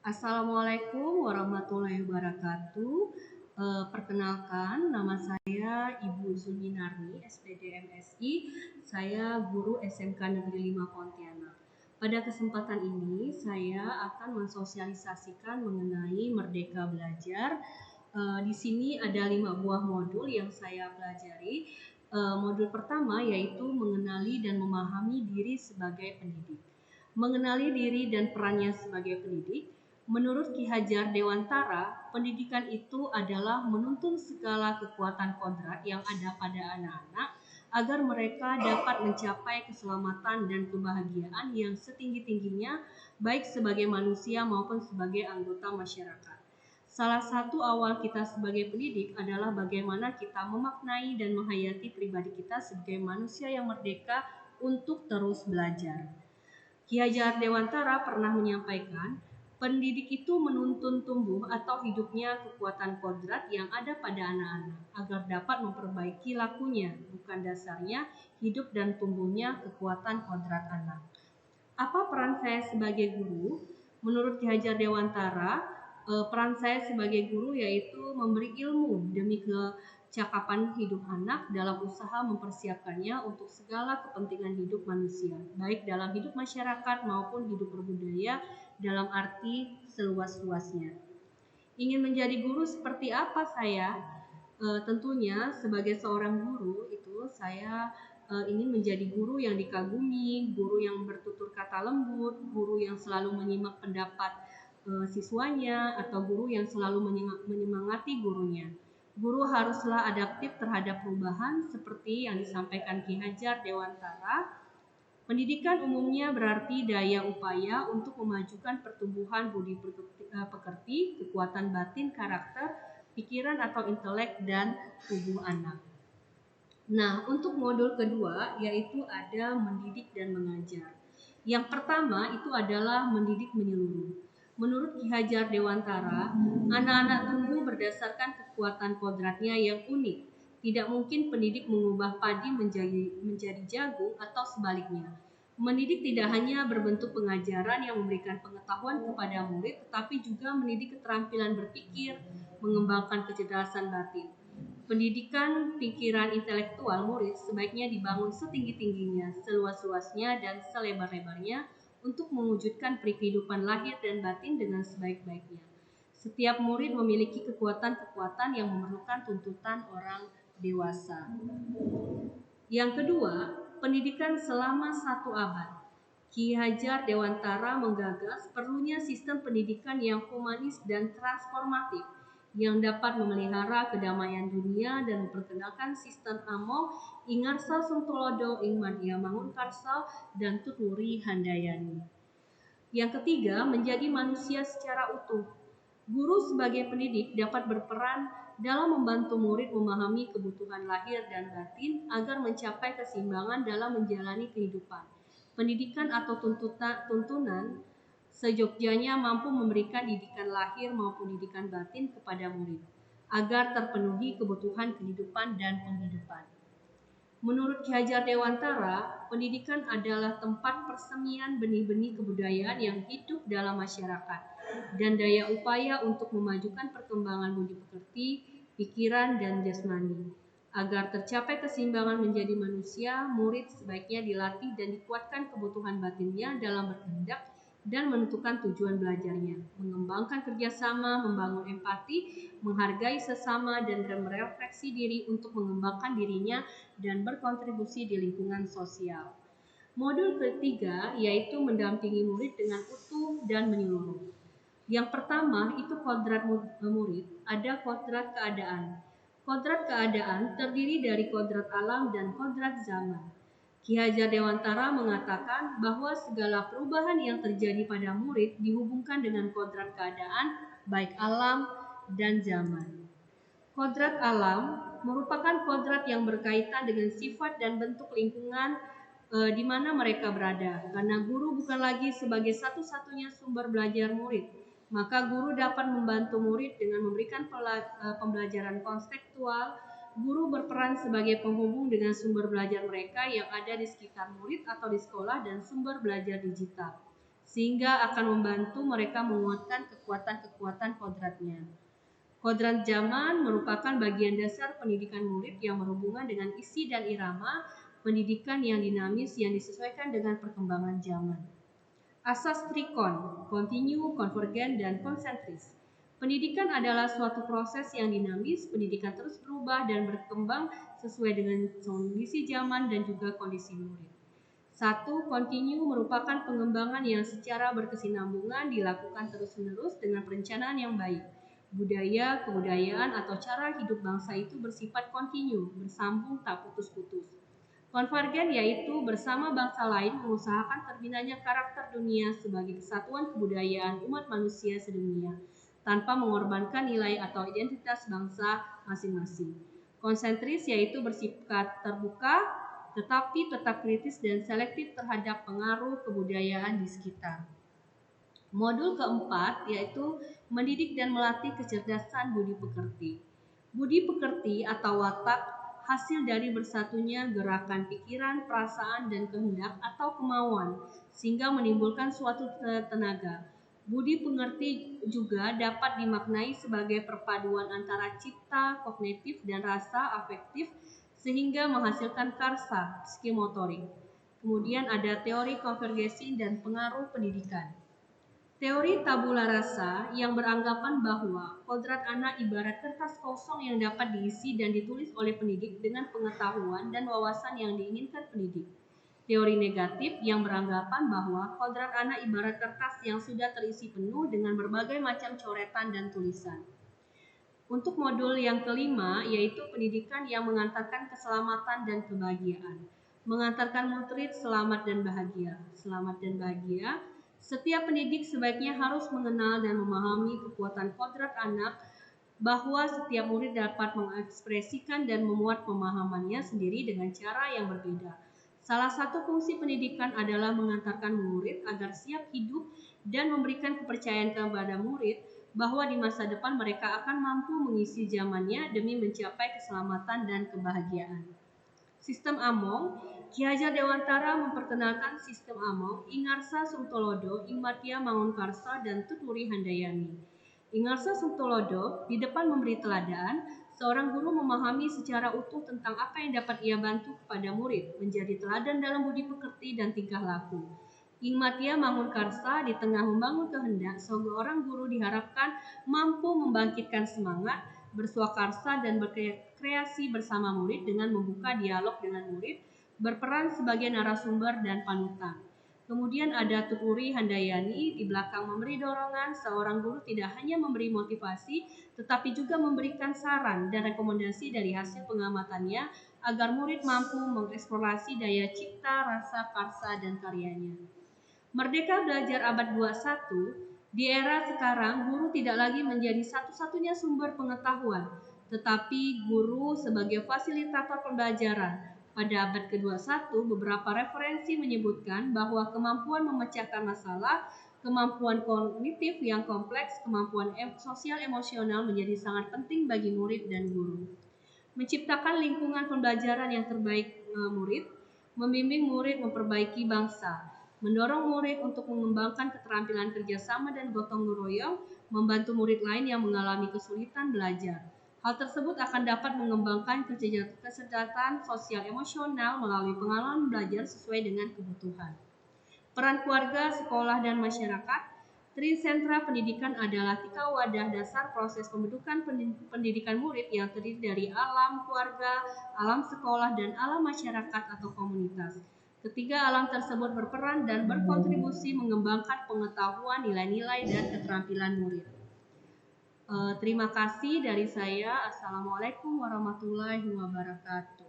Assalamualaikum warahmatullahi wabarakatuh. Perkenalkan, nama saya Ibu Zulminarni, SPD MSI. Saya guru SMK Negeri 5 Pontianak. Pada kesempatan ini, saya akan mensosialisasikan mengenai Merdeka Belajar. Di sini ada 5 buah modul yang saya pelajari. Modul pertama yaitu mengenali dan memahami diri sebagai pendidik. Mengenali diri dan perannya sebagai pendidik. Menurut Ki Hajar Dewantara, pendidikan itu adalah menuntun segala kekuatan kodrat yang ada pada anak-anak agar mereka dapat mencapai keselamatan dan kebahagiaan yang setinggi-tingginya baik sebagai manusia maupun sebagai anggota masyarakat. Salah satu awal kita sebagai pendidik adalah bagaimana kita memaknai dan menghayati pribadi kita sebagai manusia yang merdeka untuk terus belajar. Ki Hajar Dewantara pernah menyampaikan, pendidik itu menuntun tumbuh atau hidupnya kekuatan kodrat yang ada pada anak-anak agar dapat memperbaiki lakunya, bukan dasarnya hidup dan tumbuhnya kekuatan kodrat anak. Apa peran saya sebagai guru? Menurut Ki Hajar Dewantara, peran saya sebagai guru yaitu memberi ilmu demi kecakapan hidup anak dalam usaha mempersiapkannya untuk segala kepentingan hidup manusia, baik dalam hidup masyarakat maupun hidup berbudaya dalam arti seluas-luasnya. Ingin menjadi guru seperti apa saya? Tentunya sebagai seorang guru itu saya ingin menjadi guru yang dikagumi, guru yang bertutur kata lembut, guru yang selalu menyimak pendapat siswanya, atau guru yang selalu menyemangati gurunya. Guru haruslah adaptif terhadap perubahan seperti yang disampaikan Ki Hajar Dewantara. Pendidikan umumnya berarti daya upaya untuk memajukan pertumbuhan budi pekerti, kekuatan batin, karakter, pikiran atau intelek, dan tubuh anak. Nah, untuk modul kedua yaitu ada mendidik dan mengajar. Yang pertama itu adalah mendidik menyeluruh. Menurut Ki Hajar Dewantara, anak-anak tumbuh berdasarkan kekuatan kodratnya yang unik. Tidak mungkin pendidik mengubah padi menjadi jagung atau sebaliknya. Mendidik tidak hanya berbentuk pengajaran yang memberikan pengetahuan kepada murid, tetapi juga mendidik keterampilan berpikir, mengembangkan kecerdasan batin. Pendidikan pikiran intelektual murid sebaiknya dibangun setinggi-tingginya, seluas-luasnya, dan selebar-lebarnya untuk mewujudkan kehidupan lahir dan batin dengan sebaik-baiknya. Setiap murid memiliki kekuatan-kekuatan yang memerlukan tuntutan orang dewasa. Yang kedua, pendidikan selama 1 abad. Ki Hajar Dewantara menggagas perlunya sistem pendidikan yang humanis dan transformatif yang dapat memelihara kedamaian dunia dan memperkenalkan sistem amo ingarsa suntulodo ing madya mangunkarsa dan tuturi handayani. Yang ketiga, menjadi manusia secara utuh. Guru sebagai pendidik dapat berperan dalam membantu murid memahami kebutuhan lahir dan batin agar mencapai keseimbangan dalam menjalani kehidupan. Pendidikan atau tuntunan sejogjanya mampu memberikan didikan lahir maupun didikan batin kepada murid agar terpenuhi kebutuhan kehidupan dan penghidupan. Menurut Ki Hajar Dewantara, pendidikan adalah tempat persemian benih-benih kebudayaan yang hidup dalam masyarakat dan daya upaya untuk memajukan perkembangan budi pekerti, pikiran, dan jasmani. Agar tercapai keseimbangan menjadi manusia, murid sebaiknya dilatih dan dikuatkan kebutuhan batinnya dalam berkehendak dan menentukan tujuan belajarnya, mengembangkan kerjasama, membangun empati, menghargai sesama, dan merefleksi diri untuk mengembangkan dirinya dan berkontribusi di lingkungan sosial. Modul ketiga yaitu mendampingi murid dengan utuh dan menyeluruh. Yang pertama itu kodrat murid, ada kodrat keadaan. Kodrat keadaan terdiri dari kodrat alam dan kodrat zaman. Ki Hajar Dewantara mengatakan bahwa segala perubahan yang terjadi pada murid dihubungkan dengan kodrat keadaan, baik alam dan zaman. Kodrat alam merupakan kodrat yang berkaitan dengan sifat dan bentuk lingkungan di mana mereka berada. Karena guru bukan lagi sebagai satu-satunya sumber belajar murid, maka guru dapat membantu murid dengan memberikan pembelajaran konstekstual. Guru berperan sebagai penghubung dengan sumber belajar mereka yang ada di sekitar murid atau di sekolah dan sumber belajar digital. sehingga akan membantu mereka menguatkan kekuatan-kekuatan kodratnya. Kodrat zaman merupakan bagian dasar pendidikan murid yang berhubungan dengan isi dan irama pendidikan yang dinamis yang disesuaikan dengan perkembangan zaman. Asas trikon, kontinu, konvergen, dan konsentris. Pendidikan adalah suatu proses yang dinamis, pendidikan terus berubah dan berkembang sesuai dengan kondisi zaman dan juga kondisi murid. 1. Kontinu merupakan pengembangan yang secara berkesinambungan dilakukan terus-menerus dengan perencanaan yang baik. Budaya, kebudayaan, atau cara hidup bangsa itu bersifat kontinu, bersambung tak putus-putus. Konvergen yaitu bersama bangsa lain mengusahakan terbinanya karakter dunia sebagai kesatuan kebudayaan umat manusia sedunia, tanpa mengorbankan nilai atau identitas bangsa masing-masing. Konsentris yaitu bersifat terbuka, tetapi tetap kritis dan selektif terhadap pengaruh kebudayaan di sekitar. Modul keempat yaitu mendidik dan melatih kecerdasan budi pekerti. Budi pekerti atau watak hasil dari bersatunya gerakan pikiran, perasaan, dan kehendak atau kemauan sehingga menimbulkan suatu tenaga. Budi pengerti juga dapat dimaknai sebagai perpaduan antara cipta, kognitif, dan rasa afektif sehingga menghasilkan karsa, psikomotorik. Kemudian ada teori konvergensi dan pengaruh pendidikan. Teori tabula rasa yang beranggapan bahwa kodrat anak ibarat kertas kosong yang dapat diisi dan ditulis oleh pendidik dengan pengetahuan dan wawasan yang diinginkan pendidik. Teori negatif yang beranggapan bahwa kodrat anak ibarat kertas yang sudah terisi penuh dengan berbagai macam coretan dan tulisan. Untuk modul yang kelima yaitu pendidikan yang mengantarkan keselamatan dan kebahagiaan. Mengantarkan murid selamat dan bahagia. Selamat dan bahagia. Setiap pendidik sebaiknya harus mengenal dan memahami kekuatan kodrat anak bahwa setiap murid dapat mengekspresikan dan memuat pemahamannya sendiri dengan cara yang berbeda. Salah satu fungsi pendidikan adalah mengantarkan murid agar siap hidup dan memberikan kepercayaan kepada murid bahwa di masa depan mereka akan mampu mengisi zamannya demi mencapai keselamatan dan kebahagiaan. Sistem Among, Ki Hajar Dewantara memperkenalkan sistem Among, Ingarsa Sungtolodo, Ingmatia Mangunkarsa, dan Tuturi Handayani. Ingarsa Sungtolodo di depan memberi teladan, seorang guru memahami secara utuh tentang apa yang dapat ia bantu kepada murid, menjadi teladan dalam budi pekerti dan tingkah laku. Ingmatia Mangunkarsa di tengah membangun kehendak, seorang guru diharapkan mampu membangkitkan semangat, bersuakarsa dan berkreasi bersama murid dengan membuka dialog dengan murid, berperan sebagai narasumber dan panutan. Kemudian ada Tuturi Handayani di belakang memberi dorongan, seorang guru tidak hanya memberi motivasi, tetapi juga memberikan saran dan rekomendasi dari hasil pengamatannya agar murid mampu mengeksplorasi daya cipta, rasa, karsa, dan karyanya. Merdeka Belajar Abad 21, di era sekarang guru tidak lagi menjadi satu-satunya sumber pengetahuan, tetapi guru sebagai fasilitator pembelajaran. Pada abad ke-21, beberapa referensi menyebutkan bahwa kemampuan memecahkan masalah, kemampuan kognitif yang kompleks, kemampuan sosial emosional menjadi sangat penting bagi murid dan guru. Menciptakan lingkungan pembelajaran yang terbaik murid, membimbing murid memperbaiki bangsa, mendorong murid untuk mengembangkan keterampilan kerjasama dan gotong royong, membantu murid lain yang mengalami kesulitan belajar. Hal tersebut akan dapat mengembangkan kecerdasan sosial emosional melalui pengalaman belajar sesuai dengan kebutuhan. Peran keluarga, sekolah, dan masyarakat. Trisentra pendidikan adalah 3 wadah dasar proses pembentukan pendidikan murid yang terdiri dari alam keluarga, alam sekolah, dan alam masyarakat atau komunitas. Ketiga alam tersebut berperan dan berkontribusi mengembangkan pengetahuan, nilai-nilai, dan keterampilan murid. Terima kasih dari saya. Assalamualaikum warahmatullahi wabarakatuh.